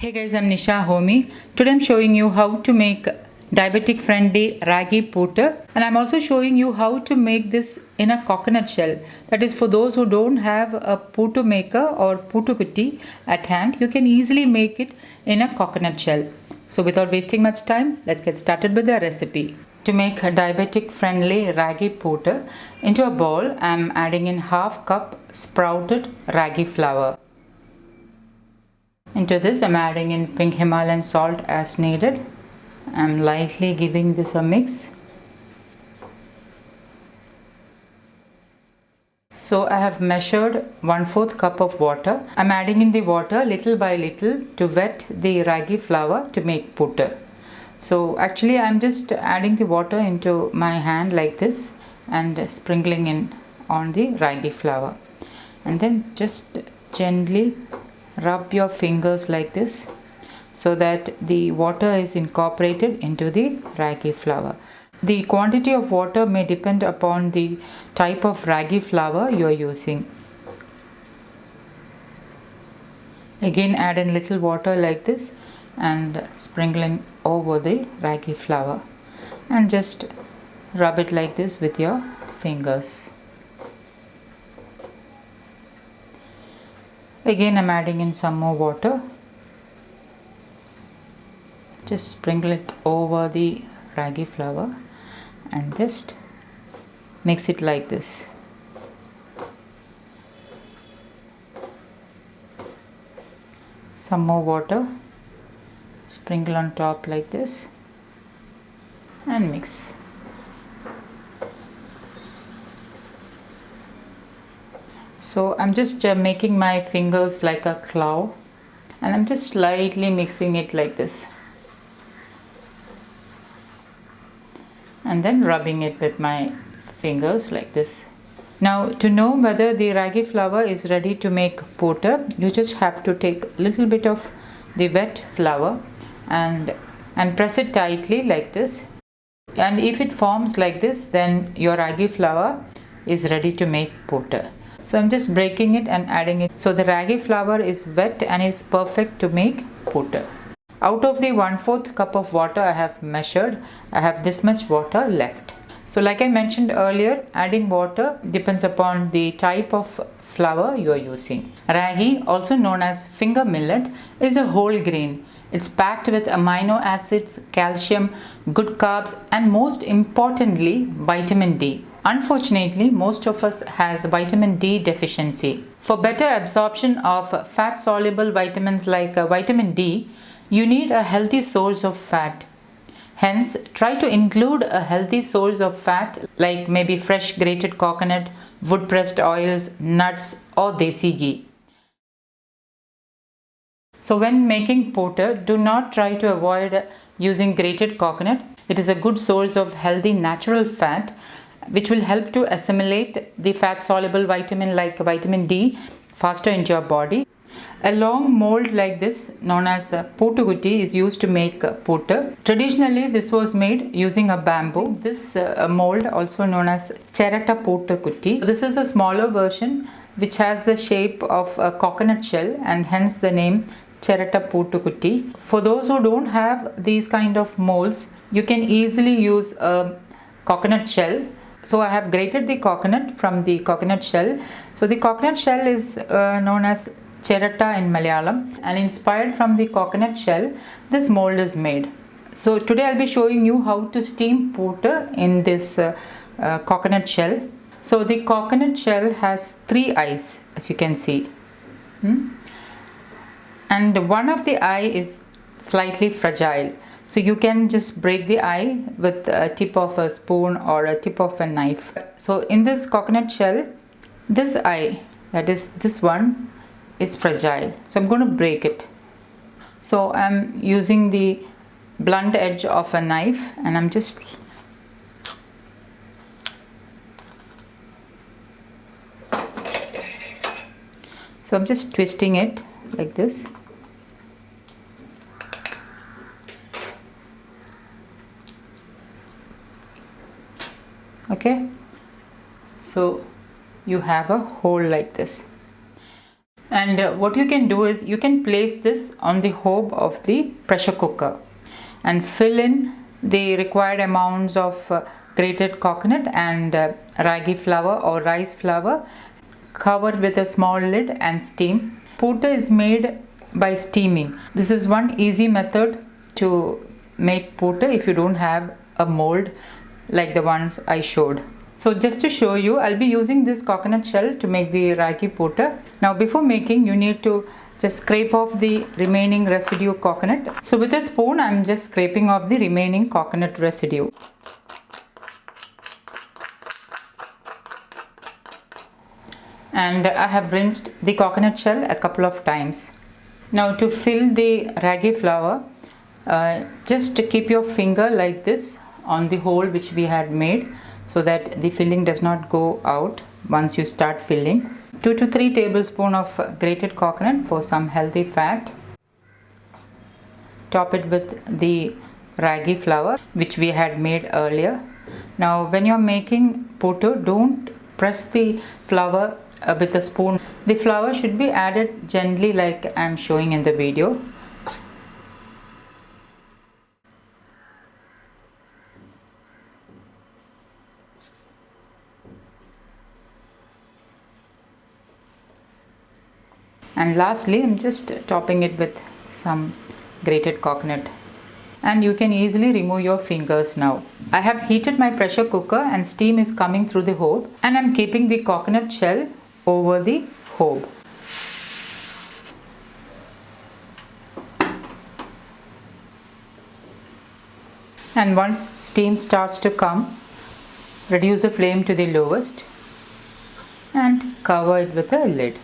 Hey guys, I'm Nisa Homey. Today I'm showing you how to make diabetic friendly Ragi Puttu, and I'm also showing you how to make this in a coconut shell. That is for those who don't have a puttu maker or puttu kutti at hand, you can easily make it in a coconut shell. So without wasting much time, let's get started with the recipe. To make a diabetic friendly Ragi Puttu, into a bowl I'm adding in half cup sprouted ragi flour. Into this I'm adding in pink Himalayan salt as needed. I'm lightly giving this a mix. So I have measured 1/4 cup of water. I'm adding in the water little by little to wet the ragi flour to make puttu. So actually I'm just adding the water into my hand like this and sprinkling in on the ragi flour, and then just gently rub your fingers like this so that the water is incorporated into the ragi flour. The quantity of water may depend upon the type of ragi flour you are using. Again add in little water like this and sprinkling over the ragi flour, and just rub it like this with your fingers. Again I'm adding in some more water. Just sprinkle it over the ragi flour and just mix it like this. Some more water, sprinkle on top like this and mix. So I'm just making my fingers like a claw, and I'm just slightly mixing it like this and then rubbing it with my fingers like this. Now to know whether the ragi flour is ready to make puttu, you just have to take a little bit of the wet flour and press it tightly like this, and if it forms like this, then your ragi flour is ready to make puttu. So I'm just breaking it and adding it. So the ragi flour is wet and it's perfect to make puttu. Out of the 1/4 cup of water I have measured, I have this much water left. So like I mentioned earlier, adding water depends upon the type of flour you are using. Ragi, also known as finger millet, is a whole grain. It's packed with amino acids, calcium, good carbs, and most importantly, vitamin D. Unfortunately, most of us has vitamin D deficiency. For better absorption of fat-soluble vitamins like vitamin D, you need a healthy source of fat. Hence, try to include a healthy source of fat like maybe fresh grated coconut, wood-pressed oils, nuts, or desi ghee. So when making puttu, do not try to avoid using grated coconut. It is a good source of healthy natural fat which will help to assimilate the fat soluble vitamin like vitamin D faster into your body. A long mold like this known as puttu kutti is used to make puttu. Traditionally this was made using a bamboo. This mold, also known as cherata puttu kutti. This is a smaller version which has the shape of a coconut shell, and hence the name cherata puttu kutti. For those who don't have these kind of molds, you can easily use a coconut shell. So I have grated the coconut from the coconut shell. So the coconut shell is known as cherata in Malayalam, and inspired from the coconut shell, this mold is made. So today I'll be showing you how to steam puttu in this coconut shell. So the coconut shell has 3 eyes, as you can see. And one of the eye is slightly fragile. So you can just break the eye with a tip of a spoon or a tip of a knife. So in this coconut shell, this eye, that is this one, is fragile. So I'm going to break it. So I'm using the blunt edge of a knife and I'm just twisting it like this. Okay, so you have a hole like this. And what you can do is you can place this on the hob of the pressure cooker and fill in the required amounts of grated coconut and ragi flour or rice flour. Cover with a small lid and steam. Puttu is made by steaming. This is one easy method to make puttu if you don't have a mold like the ones I showed. So just to show you, I'll be using this coconut shell to make the ragi puttu. Now before making, you need to just scrape off the remaining residue coconut. So with a spoon, I'm just scraping off the remaining coconut residue. And I have rinsed the coconut shell a couple of times. Now to fill the ragi flour, just keep your finger like this on the hole which we had made so that the filling does not go out once you start filling. 2 to 3 tablespoons of grated coconut for some healthy fat. Top it with the ragi flour which we had made earlier. Now when you're making puttu, don't press the flour with a spoon. The flour should be added gently like I'm showing in the video. And lastly, I'm just topping it with some grated coconut. And you can easily remove your fingers now. I have heated my pressure cooker and steam is coming through the hob, and I'm keeping the coconut shell over the hob. And once steam starts to come, reduce the flame to the lowest and cover it with a lid.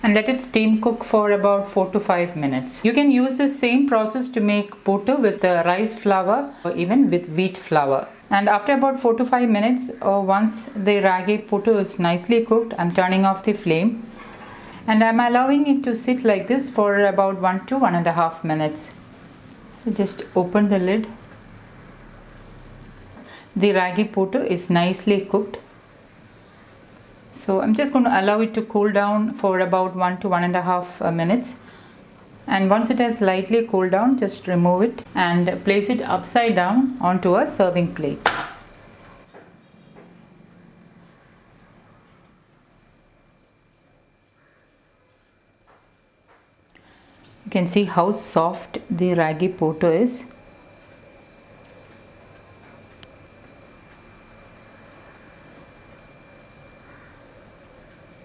And let it steam cook for about 4 to 5 minutes. You can use the same process to make puttu with rice flour or even with wheat flour. And after about 4 to 5 minutes, or once the ragi puttu is nicely cooked, I'm turning off the flame and I'm allowing it to sit like this for about 1 to 1.5 minutes. So just open the lid. The ragi puttu is nicely cooked. So I'm just going to allow it to cool down for about 1 to 1.5 minutes. And once it has slightly cooled down, just remove it and place it upside down onto a serving plate. You can see how soft the ragi puttu is.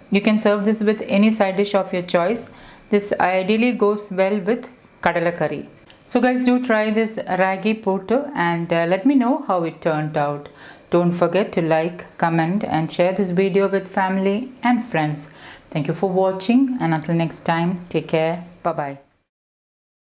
You can serve this with any side dish of your choice. This ideally goes well with kadala curry. So guys, do try this ragi puttu and let me know how it turned out. Don't forget to like, comment and share this video with family and friends. Thank you for watching and until next time, take care. Bye-bye.